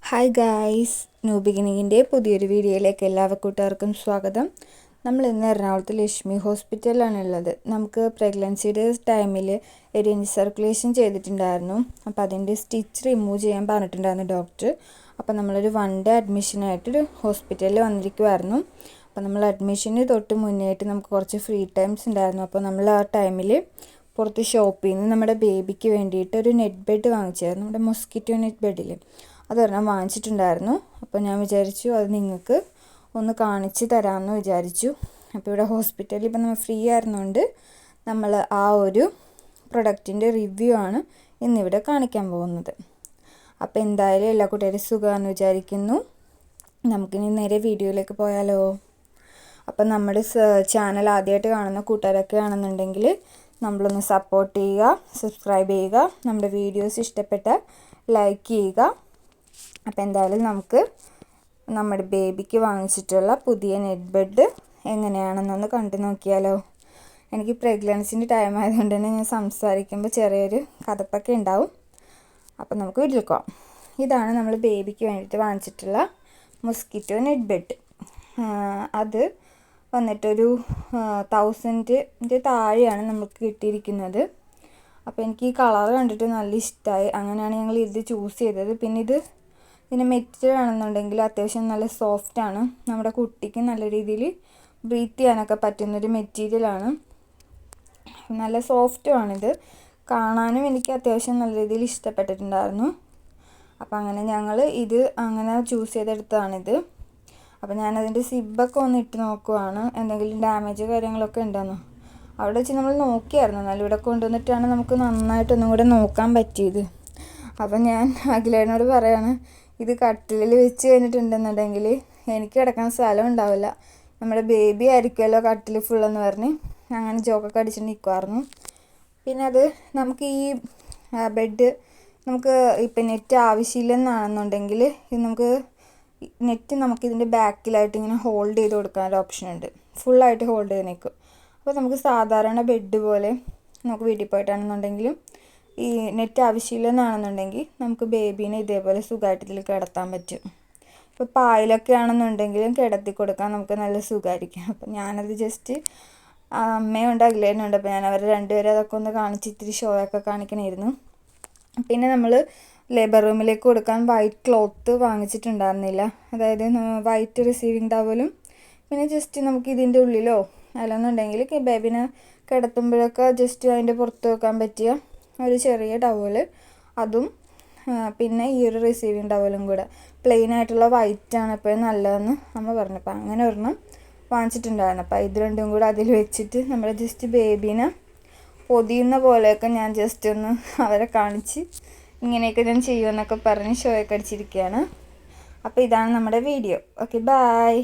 Hi guys, new ബിഗിനിങ്ങിൻ്റെ പുതിയൊരു വീഡിയോയിലേക്ക് എല്ലാ കൂട്ടുകാർക്കും സ്വാഗതം. നമ്മൾ ഇന്ന് എറണാകുളത്ത് ലക്ഷ്മി ഹോസ്പിറ്റലിലാണുള്ളത്. നമുക്ക് പ്രഗ്നൻസിയുടെ ടൈമിൽ ഒരു ഇൻസർക്കുലേഷൻ ചെയ്തിട്ടുണ്ടായിരുന്നു. അപ്പോൾ അതിൻ്റെ സ്റ്റിച്ച് റിമൂവ് ചെയ്യാൻ പറഞ്ഞിട്ടുണ്ടായിരുന്നു ഡോക്ടർ. അപ്പോൾ നമ്മളൊരു 1 ഡേ അഡ്മിഷനായിട്ട് ഹോസ്പിറ്റലിൽ വന്നിരിക്കുമായിരുന്നു. അപ്പോൾ നമ്മൾ അഡ്മിഷന് തൊട്ട് മുന്നേയായിട്ട് നമുക്ക് കുറച്ച് ഫ്രീ ടൈംസ് ഉണ്ടായിരുന്നു. അപ്പോൾ നമ്മൾ ആ ടൈമിൽ പുറത്ത് ഷോപ്പിൽ നിന്ന് നമ്മുടെ ബേബിക്ക് വേണ്ടിയിട്ട് ഒരു നെറ്റ് ബെഡ് വാങ്ങിച്ചായിരുന്നു. നമ്മുടെ മൊസ്കിറ്റോ നെറ്റ് ബെഡിൽ അതൊരെണ്ണം വാങ്ങിച്ചിട്ടുണ്ടായിരുന്നു. അപ്പോൾ ഞാൻ വിചാരിച്ചു അത് നിങ്ങൾക്ക് ഒന്ന് കാണിച്ച് തരാമെന്ന് വിചാരിച്ചു. അപ്പോൾ ഇവിടെ ഹോസ്പിറ്റലിൽ ഇപ്പം നമ്മൾ ഫ്രീ ആയിരുന്നുകൊണ്ട് നമ്മൾ ആ ഒരു പ്രൊഡക്റ്റിൻ്റെ റിവ്യൂ ആണ് ഇന്നിവിടെ കാണിക്കാൻ പോകുന്നത്. അപ്പോൾ എന്തായാലും എല്ലാ കൂട്ടുകാരും സുഖമാണെന്ന് വിചാരിക്കുന്നു. നമുക്കിനി നേരെ വീഡിയോയിലേക്ക് പോയാലോ. അപ്പം നമ്മുടെ ചാനൽ ആദ്യമായിട്ട് കാണുന്ന കൂട്ടുകാരൊക്കെ ആണെന്നുണ്ടെങ്കിൽ നമ്മളൊന്ന് സപ്പോർട്ട് ചെയ്യുക, സബ്സ്ക്രൈബ് ചെയ്യുക, നമ്മുടെ വീഡിയോസ് ഇഷ്ടപ്പെട്ടാൽ ലൈക്ക് ചെയ്യുക. അപ്പോൾ എന്തായാലും നമുക്ക് നമ്മുടെ ബേബിക്ക് വാങ്ങിച്ചിട്ടുള്ള പുതിയ നെറ്റ് ബെഡ് എങ്ങനെയാണെന്നൊന്ന് കണ്ടു നോക്കിയാലോ. എനിക്ക് പ്രഗ്നൻസിൻ്റെ ടൈം ആയതുകൊണ്ട് തന്നെ ഞാൻ സംസാരിക്കുമ്പോൾ ചെറിയൊരു കഥപ്പൊക്കെ ഉണ്ടാവും. അപ്പോൾ നമുക്ക് വീട്ടിലേക്ക് പോകാം. ഇതാണ് നമ്മൾ ബേബിക്ക് വേണ്ടിയിട്ട് വാങ്ങിച്ചിട്ടുള്ള മൊസ്കിറ്റോ നെറ്റ് ബെഡ്. അത് വന്നിട്ടൊരു 1000 താഴെയാണ് നമുക്ക് കിട്ടിയിരിക്കുന്നത്. അപ്പോൾ എനിക്ക് ഈ കളർ കണ്ടിട്ട് നല്ല ഇഷ്ടമായി. അങ്ങനെയാണ് ഞങ്ങൾ ഇത് ചൂസ് ചെയ്തത്. പിന്നെ ഇതിൻ്റെ മെറ്റീരിയൽ ആണെന്നുണ്ടെങ്കിൽ അത്യാവശ്യം നല്ല സോഫ്റ്റാണ്. നമ്മുടെ കുട്ടിക്ക് നല്ല രീതിയിൽ ബ്രീത്ത് ചെയ്യാനൊക്കെ പറ്റുന്നൊരു മെറ്റീരിയലാണ്. നല്ല സോഫ്റ്റുമാണിത്. കാണാനും എനിക്ക് അത്യാവശ്യം നല്ല രീതിയിൽ ഇഷ്ടപ്പെട്ടിട്ടുണ്ടായിരുന്നു. അപ്പോൾ അങ്ങനെ ഞങ്ങൾ ഇത് അങ്ങനെ ചൂസ് ചെയ്തെടുത്തതാണിത്. അപ്പോൾ ഞാനതിൻ്റെ സിബൊക്കെ ഒന്ന് ഇട്ട് നോക്കുവാണ്, എന്തെങ്കിലും ഡാമേജ് കാര്യങ്ങളൊക്കെ ഉണ്ടോയെന്ന്. അവിടെ വെച്ച് നമ്മൾ നോക്കിയായിരുന്നു, എന്നാലും ഇവിടെ കൊണ്ടുവന്നിട്ടാണ് നമുക്ക് നന്നായിട്ടൊന്നും കൂടെ നോക്കാൻ പറ്റിയത്. അപ്പം ഞാൻ അഖിലേനോട് പറയാണ്, ഇത് കട്ടിലിൽ വെച്ച് കഴിഞ്ഞിട്ടുണ്ടെന്നുണ്ടെങ്കിൽ എനിക്ക് കിടക്കാൻ സ്ഥലം ഉണ്ടാവില്ല, നമ്മുടെ ബേബി ആയിരിക്കുമല്ലോ കട്ടിൽ ഫുള്ളെന്ന് പറഞ്ഞ് അങ്ങനെ ജോക്കൊക്കെ അടിച്ചിട്ട് നിൽക്കുമായിരുന്നു. പിന്നെ അത് നമുക്ക് ഈ ബെഡ് നമുക്ക് ഇപ്പം നെറ്റ് ആവശ്യമില്ലെന്നാണെന്നുണ്ടെങ്കിൽ ഇത് നമുക്കിതിൻ്റെ ബാക്കിലായിട്ട് ഇങ്ങനെ ഹോൾഡ് ചെയ്ത് കൊടുക്കാനൊരു ഓപ്ഷൻ ഉണ്ട്. ഫുള്ളായിട്ട് ഹോൾഡ് ചെയ്ത് നിൽക്കും. അപ്പോൾ നമുക്ക് സാധാരണ ബെഡ് പോലെ നമുക്ക് വീട്ടിൽ പോയിട്ടാണെന്നുണ്ടെങ്കിലും ഈ നെറ്റ് ആവശ്യമില്ലെന്നാണെന്നുണ്ടെങ്കിൽ നമുക്ക് ബേബീനെ ഇതേപോലെ സുഖമായിട്ട് ഇതിൽ കിടത്താൻ പറ്റും. ഇപ്പോൾ പായലൊക്കെ ആണെന്നുണ്ടെങ്കിലും കിടത്തി കൊടുക്കാൻ നമുക്ക് നല്ല സുഖമായിരിക്കും. അപ്പം ഞാനത് ജസ്റ്റ് അമ്മയുണ്ട് അഖിലേനുണ്ട്, അപ്പോൾ ഞാൻ അവർ രണ്ടുപേരും അതൊക്കെ ഒന്ന് കാണിച്ച് ഇത്തിരി ഷോ ഒക്കെ കാണിക്കണമായിരുന്നു. പിന്നെ നമ്മൾ ലേബർ റൂമിലേക്ക് കൊടുക്കാൻ വൈറ്റ് ക്ലോത്ത് വാങ്ങിച്ചിട്ടുണ്ടായിരുന്നില്ല, അതായത് വൈറ്റ് റിസീവിങ് ടവലും പിന്നെ ജസ്റ്റ് നമുക്ക് ഇതിൻ്റെ ഉള്ളിലോ അല്ലെന്നുണ്ടെങ്കിൽ ബേബിനെ കിടത്തുമ്പോഴൊക്കെ ജസ്റ്റ് അതിൻ്റെ പുറത്ത് വെക്കാൻ പറ്റിയ ഒരു ചെറിയ ടവൽ, അതും പിന്നെ ഈ ഒരു റിസീവിങ് ടവലും കൂടെ പ്ലെയിൻ ആയിട്ടുള്ള വൈറ്റാണ് എപ്പോഴും നല്ലതെന്ന് അമ്മ പറഞ്ഞു. അപ്പോൾ അങ്ങനെ ഒരെണ്ണം വാങ്ങിച്ചിട്ടുണ്ടായിരുന്നു. അപ്പോൾ ഇത് രണ്ടും കൂടെ അതിൽ വെച്ചിട്ട് നമ്മൾ ജസ്റ്റ് ബേബീനെ പൊതിയുന്ന പോലെയൊക്കെ ഞാൻ ജസ്റ്റ് ഒന്ന് അവരെ കാണിച്ച് ഇങ്ങനെയൊക്കെ ഞാൻ ചെയ്യുമെന്നൊക്കെ പറഞ്ഞ് ഷോയൊക്കെ അടിച്ചിരിക്കുകയാണ്. അപ്പോൾ ഇതാണ് നമ്മുടെ വീഡിയോ. Okay, by.